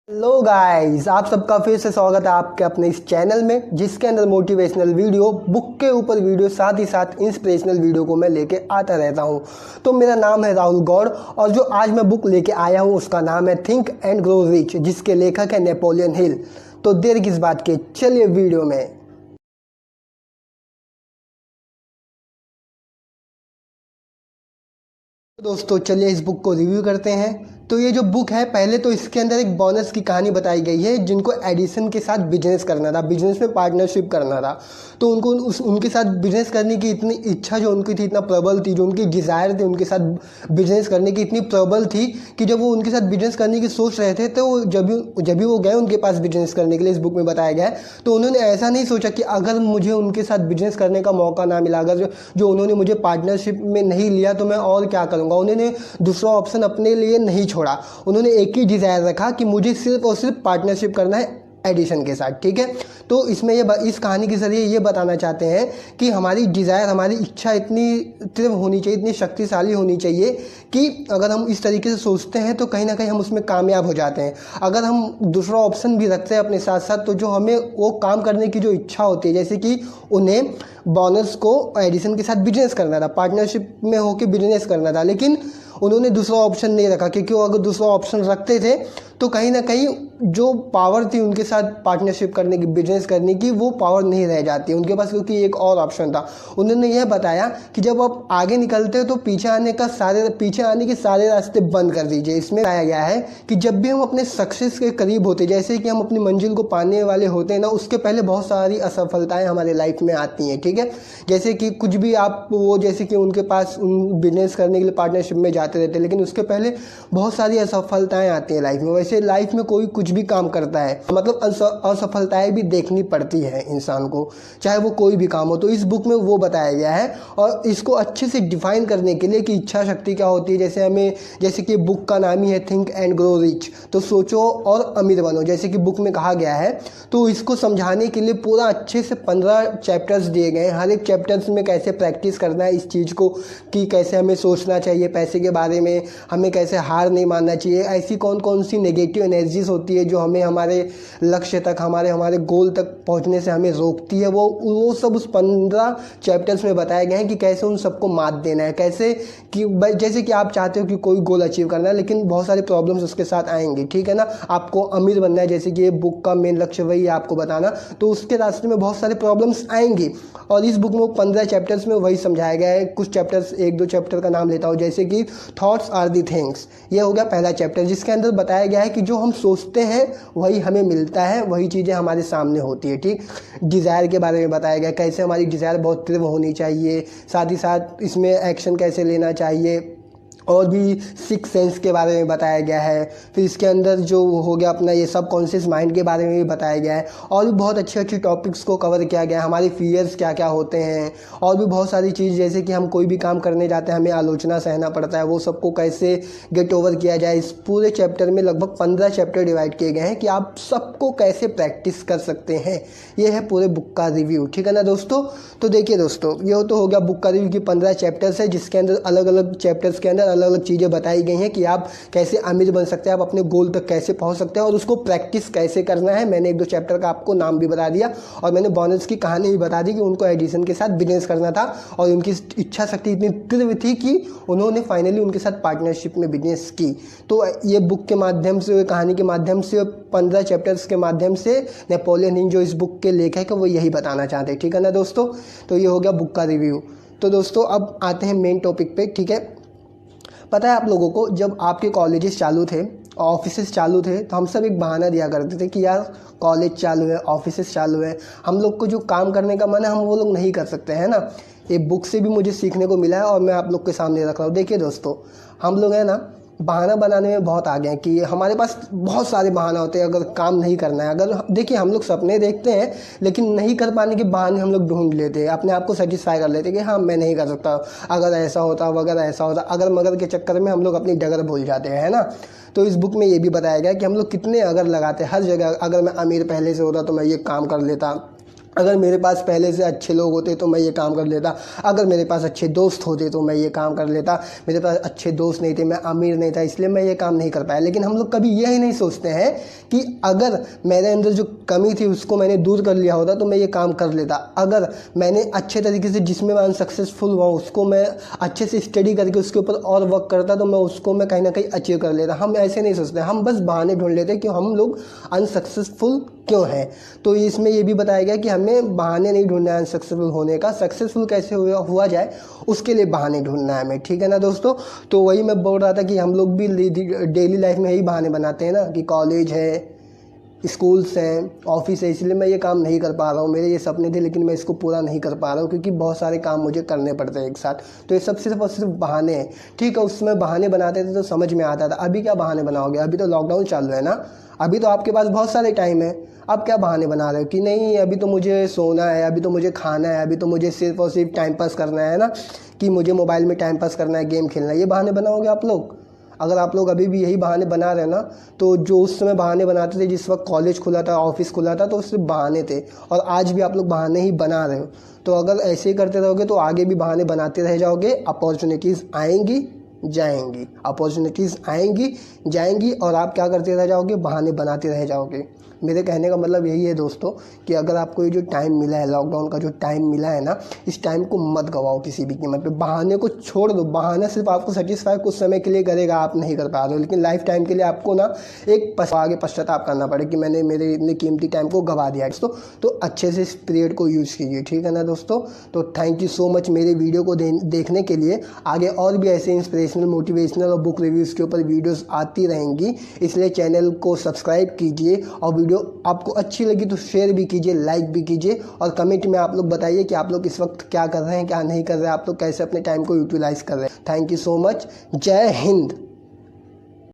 Hello guys, आप सबका फिर से स्वागत है आपके अपने इस चैनल में जिसके अंदर मोटिवेशनल वीडियो, बुक के ऊपर वीडियो, साथ ही साथ इंस्पिरेशनल वीडियो को मैं लेके आता रहता हूं। तो मेरा नाम है राहुल गौड़ और जो आज मैं बुक लेके आया हूं उसका नाम है थिंक एंड ग्रो रिच, जिसके लेखक है नेपोलियन हिल। तो देर किस बात की, चलिए वीडियो में। दोस्तों चलिए इस बुक को रिव्यू करते हैं। तो ये जो बुक है, पहले तो इसके अंदर एक बोनस की कहानी बताई गई है जिनको एडिसन के साथ बिजनेस करना था, बिजनेस में पार्टनरशिप करना था। तो उनको उनके साथ बिजनेस करने की इतनी इच्छा जो उनकी थी, इतना प्रबल थी, जो उनकी डिज़ायर थी उनके साथ बिजनेस करने की इतनी प्रबल थी कि जब वो उनके साथ बिजनेस करने की सोच रहे थे तो जब भी वो गए उनके पास बिजनेस करने के लिए, इस बुक में बताया गया है, तो उन्होंने ऐसा नहीं सोचा कि अगर मुझे उनके साथ बिजनेस करने का मौका ना मिला, अगर जो उन्होंने मुझे पार्टनरशिप में नहीं लिया तो मैं और क्या करूँगा। उन्होंने दूसरा ऑप्शन अपने लिए नहीं छोड़ा, उन्होंने एक ही डिज़ायर रखा कि मुझे सिर्फ और सिर्फ पार्टनरशिप करना है एडिशन के साथ। ठीक है, तो इसमें इस कहानी के ज़रिए ये बताना चाहते हैं कि हमारी डिज़ायर, हमारी इच्छा इतनी तीव्र होनी चाहिए, इतनी शक्तिशाली होनी चाहिए कि अगर हम इस तरीके से सोचते हैं तो कहीं ना कहीं हम उसमें कामयाब हो जाते हैं। अगर हम दूसरा ऑप्शन भी रखते हैं अपने साथ साथ, तो जो हमें वो काम करने की जो इच्छा होती है, जैसे कि उन्हें बोनस को एडिशन के साथ बिजनेस करना था, पार्टनरशिप में होकर बिजनेस करना था, लेकिन उन्होंने दूसरा ऑप्शन नहीं रखा, क्योंकि वो अगर दूसरा ऑप्शन रखते थे तो कहीं ना कहीं जो पावर थी उनके साथ पार्टनरशिप करने की, बिजनेस करने की, वो पावर नहीं रह जाती उनके पास, क्योंकि एक और ऑप्शन था। उन्होंने यह बताया कि जब आप आगे निकलते हो तो पीछे आने के सारे रास्ते बंद कर दीजिए। इसमें बताया गया है कि जब भी हम अपने सक्सेस के करीब होते, जैसे कि हम अपनी मंजिल को पाने वाले होते हैं ना, उसके पहले बहुत सारी असफलताएं हमारे लाइफ में आती हैं। ठीक है, जैसे कि कुछ भी आप वो, जैसे कि उनके पास बिजनेस करने के लिए पार्टनरशिप में जाते रहते हैं, लेकिन उसके पहले बहुत सारी असफलताएं आती हैं लाइफ में। वैसे लाइफ में कोई कुछ भी काम करता है, मतलब असफलताएं भी देखनी पड़ती है इंसान को, चाहे वो कोई भी काम हो। तो इस बुक में वो बताया गया है और इसको अच्छे से डिफाइन करने के लिए कि इच्छा शक्ति क्या होती है। जैसे कि बुक का नाम ही है थिंक एंड ग्रो रिच, तो सोचो और अमीर बनो, जैसे कि बुक में कहा गया है। तो इसको समझाने के लिए पूरा अच्छे से 15 चैप्टर्स दिए गए हैं। हर एक चैप्टर्स में कैसे प्रैक्टिस करना है इस चीज़ को, कि कैसे हमें सोचना चाहिए पैसे के बारे में, हमें कैसे हार नहीं मानना चाहिए, ऐसी कौन कौन सी नेगेटिव एनर्जीज होती है जो हमें हमारे लक्ष्य तक, हमारे गोल तक पहुंचने से हमें रोकती है, वो सब उस 15 चैप्टर्स में बताए गए हैं कि कैसे उन सबको मात देना है। कैसे कि जैसे कि आप चाहते हो कि कोई गोल अचीव करना है, लेकिन बहुत सारे प्रॉब्लम्स उसके साथ आएंगे। ठीक है ना, आपको अमीर बनना है, जैसे कि ये बुक का मेन लक्ष्य वही है, आपको बताना, तो उसके रास्ते में बहुत सारे प्रॉब्लम्स आएंगे। और इस बुक में 15 चैप्टर्स में वही समझाया गया है। कुछ चैप्टर्स, एक दो चैप्टर का नाम लेता हूँ, जैसे कि थॉट्स आर दी थिंग्स, ये हो गया पहला चैप्टर, जिसके अंदर बताया गया है कि जो हम सोचते हैं वही हमें मिलता है, वही चीज़ें हमारे सामने होती है। ठीक, डिज़ायर के बारे में बताया गया, कैसे हमारी डिज़ायर बहुत तीव्र होनी चाहिए, साथ ही साथ इसमें एक्शन कैसे लेना चाहिए, और भी 6 सेंस के बारे में बताया गया है। फिर इसके अंदर जो हो गया अपना ये सबकॉन्शियस माइंड के बारे में भी बताया गया है, और भी बहुत अच्छी अच्छी टॉपिक्स को कवर किया गया है। हमारे फियर्स क्या क्या होते हैं, और भी बहुत सारी चीज़, जैसे कि हम कोई भी काम करने जाते हैं हमें आलोचना सहना पड़ता है, वो सबको कैसे गेट ओवर किया जाए। इस पूरे चैप्टर में लगभग 15 चैप्टर डिवाइड किए गए हैं कि आप सबको कैसे प्रैक्टिस कर सकते हैं। ये है पूरे बुक का रिव्यू। ठीक है ना दोस्तों, तो देखिए दोस्तों, ये तो हो गया बुक का रिव्यू की 15 चैप्टर्स है, जिसके अंदर अलग अलग चैप्टर्स के अंदर अलग अलग चीज़ें बताई गई हैं कि आप कैसे अमीर बन सकते हैं, आप अपने गोल तक कैसे पहुंच सकते हैं, और उसको प्रैक्टिस कैसे करना है। मैंने एक दो चैप्टर का आपको नाम भी बता दिया, और मैंने बोनस की कहानी भी बता दी कि उनको एडिशन के साथ बिजनेस करना था, और उनकी इच्छा शक्ति इतनी तीव्र थी कि उन्होंने फाइनली उनके साथ पार्टनरशिप में बिजनेस की। तो ये बुक के माध्यम से, कहानी के माध्यम से, 15 चैप्टर्स के माध्यम से नेपोलियन हिल जो इस बुक के लेखक है वो यही बताना चाहते हैं। ठीक है ना दोस्तों, तो ये हो गया बुक का रिव्यू। तो दोस्तों अब आते हैं मेन टॉपिक पे। ठीक है, पता है आप लोगों को, जब आपके कॉलेजेस चालू थे, ऑफिसेस चालू थे, तो हम सब एक बहाना दिया करते थे कि यार कॉलेज चालू है, ऑफिसेस चालू है, हम लोग को जो काम करने का मन है हम वो लोग नहीं कर सकते हैं ना। ये बुक से भी मुझे सीखने को मिला है और मैं आप लोग के सामने रख रहा हूँ। देखिए दोस्तों, हम लोग हैं ना, बहाना बनाने में बहुत आगे हैं कि हमारे पास बहुत सारे बहाना होते हैं अगर काम नहीं करना है। अगर देखिए, हम लोग सपने देखते हैं लेकिन नहीं कर पाने के बहाने हम लोग ढूंढ लेते हैं, अपने आप को सेटिस्फाई कर लेते हैं कि हाँ मैं नहीं कर सकता, अगर ऐसा होता, वगैरह ऐसा होता, अगर मगर के चक्कर में हम लोग अपनी डगर भूल जाते हैं, है ना। तो इस बुक में ये भी बताया गया कि हम लोग कितने अगर लगाते हैं हर जगह। अगर मैं अमीर पहले से होता तो मैं ये काम कर लेता, अगर मेरे पास पहले से अच्छे लोग होते तो मैं ये काम कर लेता, अगर मेरे पास अच्छे दोस्त होते तो मैं ये काम कर लेता, मेरे पास अच्छे दोस्त नहीं थे, मैं अमीर नहीं था, इसलिए मैं ये काम नहीं कर पाया। लेकिन हम लोग कभी ये ही नहीं सोचते हैं कि अगर मेरे अंदर जो कमी थी उसको मैंने दूर कर लिया होता तो मैं ये काम कर लेता। अगर मैंने अच्छे तरीके से जिसमें मैं अनसक्सेसफुल हुआ उसको मैं अच्छे से स्टडी करके उसके ऊपर और वर्क करता तो मैं उसको मैं कहीं ना कहीं अचीव कर लेता। हम ऐसे नहीं सोचते, हम बस बहाने ढूंढ लेते कि हम लोग अनसक्सेसफुल क्यों है। तो इसमें ये भी बताया गया कि हमें बहाने नहीं ढूंढना है अनसक्सेसफुल होने का, सक्सेसफुल कैसे हुआ जाए उसके लिए बहाने ढूंढना है हमें, ठीक है ना दोस्तों। तो वही मैं बोल रहा था कि हम लोग भी डेली लाइफ में यही बहाने बनाते हैं ना कि कॉलेज है, स्कूल्स हैं, ऑफिस है, इसलिए मैं ये काम नहीं कर पा रहा हूँ, मेरे ये सपने थे लेकिन मैं इसको पूरा नहीं कर पा रहा हूँ क्योंकि बहुत सारे काम मुझे करने पड़ते हैं एक साथ। तो ये सब सिर्फ और सिर्फ बहाने हैं, ठीक है। उसमें बहाने बनाते थे तो समझ में आता था, अभी क्या बहाने बनाओगे, अभी तो लॉकडाउन चालू है ना, अभी तो आपके पास बहुत सारे टाइम है, आप क्या बहाने बना रहे हो कि नहीं अभी तो मुझे सोना है, अभी तो मुझे खाना है, अभी तो मुझे सिर्फ और सिर्फ टाइम पास करना है ना, कि मुझे मोबाइल में टाइम पास करना है, गेम खेलना है, ये बहाने बनाओगे आप लोग। अगर आप लोग अभी भी यही बहाने बना रहे हैं ना, तो जो उस समय बहाने बनाते थे जिस वक्त कॉलेज खुला था, ऑफिस खुला था, तो सिर्फ बहाने थे, और आज भी आप लोग बहाने ही बना रहे हो। तो अगर ऐसे ही करते रहोगे तो आगे भी बहाने बनाते रह जाओगे, अपॉर्चुनिटीज़ आएंगी जाएंगी, अपॉर्चुनिटीज़ आएंगी जाएंगी, और आप क्या करते रह जाओगे, बहाने बनाते रह जाओगे। मेरे कहने का मतलब यही है दोस्तों कि अगर आपको ये जो टाइम मिला है, लॉकडाउन का जो टाइम मिला है ना, इस टाइम को मत गवाओ किसी भी कीमत पे। बहाने को छोड़ दो, बहाना सिर्फ आपको सेटिस्फाई कुछ समय के लिए करेगा, आप नहीं कर पा रहे हो, लेकिन लाइफ टाइम के लिए आपको ना एक आगे पश्चाताप करना पड़े कि मैंने मेरे इतने कीमती टाइम को गवा दिया दोस्तों। तो अच्छे से इस पीरियड को यूज़ कीजिए, ठीक है ना दोस्तों। तो थैंक यू सो मच मेरे वीडियो को देखने के लिए। आगे और भी ऐसे इंस्पिरेशनल, मोटिवेशनल और बुक रिव्यूज़ के ऊपर वीडियोज़ आती रहेंगी, इसलिए चैनल को सब्सक्राइब कीजिए, और वीडियो आपको अच्छी लगी तो शेयर भी कीजिए, लाइक भी कीजिए, और कमेंट में आप लोग बताइए कि आप लोग इस वक्त क्या कर रहे हैं, क्या नहीं कर रहे हैं, आप लोग कैसे अपने टाइम को यूटिलाइज कर रहे हैं। थैंक यू सो मच, जय हिंद।